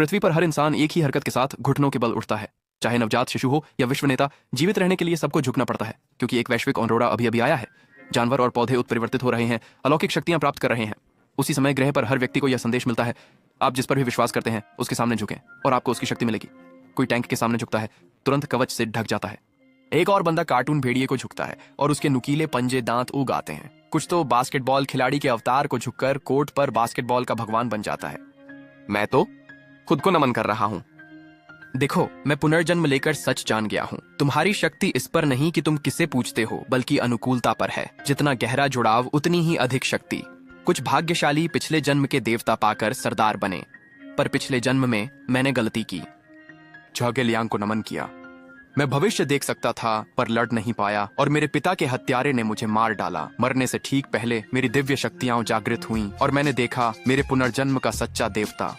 पृथ्वी पर हर इंसान एक ही हरकत के साथ घुटनों के बल उठता है। चाहे नवजात शिशु हो या विश्व नेता, जीवित रहने के लिए सबको झुकना पड़ता है, क्योंकि एक वैश्विक ऑरोरा अभी अभी आया है। जानवर और पौधे उत्परिवर्तित हो रहे हैं, अलौकिक शक्तियां प्राप्त कर रहे हैं। उसी समय ग्रह पर हर व्यक्ति को यह संदेश मिलता है, आप जिस पर भी विश्वास करते हैं उसके सामने झुकें और आपको उसकी शक्ति मिलेगी। कोई टैंक के सामने झुकता है, तुरंत कवच से ढक जाता है। एक और बंदा कार्टून भेड़िए को झुकता है और उसके नुकीले पंजे दांत उग आते हैं। कुछ तो बास्केटबॉल खिलाड़ी के अवतार को झुककर कोर्ट पर बास्केटबॉल का भगवान बन जाता है। मैं तो खुद को नमन कर रहा हूं। देखो, मैं पुनर्जन्म लेकर सच जान गया हूं। तुम्हारी शक्ति इस पर नहीं कि तुम किसे पूछते हो, बल्कि अनुकूलता पर है। जितना गहरा जुड़ाव उतनी ही अधिक शक्ति। कुछ भाग्यशाली पिछले जन्म के देवता पाकर सरदार बने, पर पिछले जन्म में मैंने गलती की। झागे लियांग को नमन किया। मैं भविष्य देख सकता था पर लड़ नहीं पाया और मेरे पिता के हत्यारे ने मुझे मार डाला। मरने से ठीक पहले मेरी दिव्य शक्तियां जागृत हुईं और मैंने देखा मेरे पुनर्जन्म का सच्चा देवता।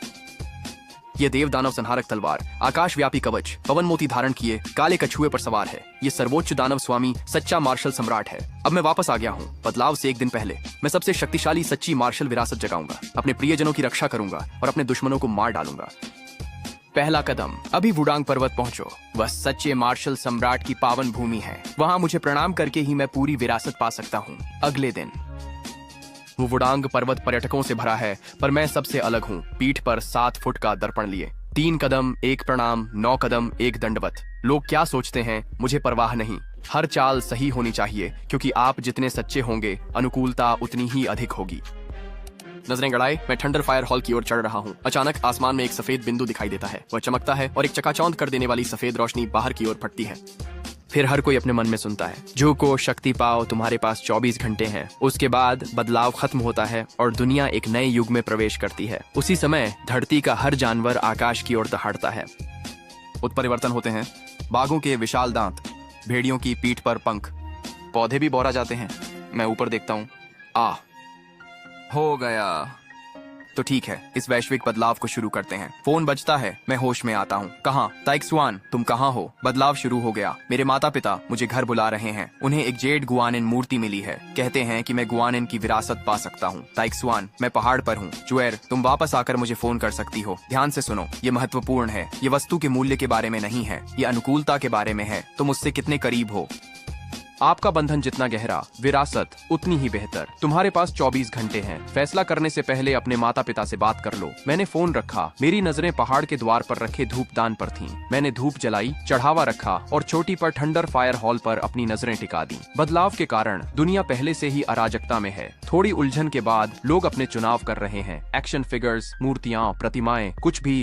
ये देव दानव संहारक तलवार, आकाश व्यापी कवच, पवन मोती धारण किए काले कछुए पर सवार है। ये सर्वोच्च दानव स्वामी सच्चा मार्शल सम्राट है। अब मैं वापस आ गया हूँ। बदलाव से एक दिन पहले मैं सबसे शक्तिशाली सच्ची मार्शल विरासत जगाऊंगा, अपने प्रियजनों की रक्षा करूंगा और अपने दुश्मनों को मार डालूंगा। पहला कदम, अभी वुडांग पर्वत पहुंचो। वह सच्चे मार्शल सम्राट की पावन भूमि है। वहां मुझे प्रणाम करके ही मैं पूरी विरासत पा सकता हूं। अगले दिन वो वुडांग पर्वत पर्यटकों से भरा है, पर मैं सबसे अलग हूं। पीठ पर 7 फुट का दर्पण लिए, 3 कदम 1 प्रणाम, 9 कदम 1 दंडवत। लोग क्या सोचते हैं मुझे परवाह नहीं। हर चाल सही होनी चाहिए, क्योंकि आप जितने सच्चे होंगे अनुकूलता उतनी ही अधिक होगी। नजरें गड़ाए मैं थंडर फायर हॉल की ओर चढ़ रहा हूँ। अचानक आसमान में एक सफेद बिंदु दिखाई देता है। वह चमकता है और एक चकाचौंध कर देने वाली सफेद रोशनी बाहर की ओर फटती है। फिर हर कोई अपने मन में सुनता है, झुको, शक्ति पाओ, तुम्हारे पास 24 घंटे हैं। उसके बाद बदलाव खत्म होता है और दुनिया एक नए युग में प्रवेश करती है। उसी समय धरती का हर जानवर आकाश की ओर दहाड़ता है। उत्परिवर्तन होते हैं, बाघों के विशाल दांत, भेड़ियों की पीठ पर पंख, पौधे भी बौरा जाते हैं। मैं ऊपर देखता हूँ, हो गया। तो ठीक है, इस वैश्विक बदलाव को शुरू करते हैं। फोन बजता है, मैं होश में आता हूँ। कहाँ? ताइक्सुआन, तुम कहाँ हो? बदलाव शुरू हो गया। मेरे माता पिता मुझे घर बुला रहे हैं। उन्हें एक जेड गुआनिन मूर्ति मिली है। कहते हैं कि मैं गुआनिन की विरासत पा सकता हूँ। ताइक्सुआन, मैं पहाड़ पर हूँ। जुएर, तुम वापस आकर मुझे फोन कर सकती हो। ध्यान से सुनो, ये महत्वपूर्ण है। ये वस्तु के मूल्य के बारे में नहीं है, ये अनुकूलता के बारे में है। तुम उससे कितने करीब हो। आपका बंधन जितना गहरा, विरासत उतनी ही बेहतर। तुम्हारे पास 24 घंटे हैं। फैसला करने से पहले अपने माता पिता से बात कर लो। मैंने फोन रखा। मेरी नजरें पहाड़ के द्वार पर रखे धूपदान पर थीं। मैंने धूप जलाई, चढ़ावा रखा और चोटी पर थंडर फायर हॉल पर अपनी नजरें टिका दी। बदलाव के कारण दुनिया पहले से ही अराजकता में है। थोड़ी उलझन के बाद लोग अपने चुनाव कर रहे हैं। एक्शन फिगर्स, मूर्तियां, प्रतिमाएं, कुछ भी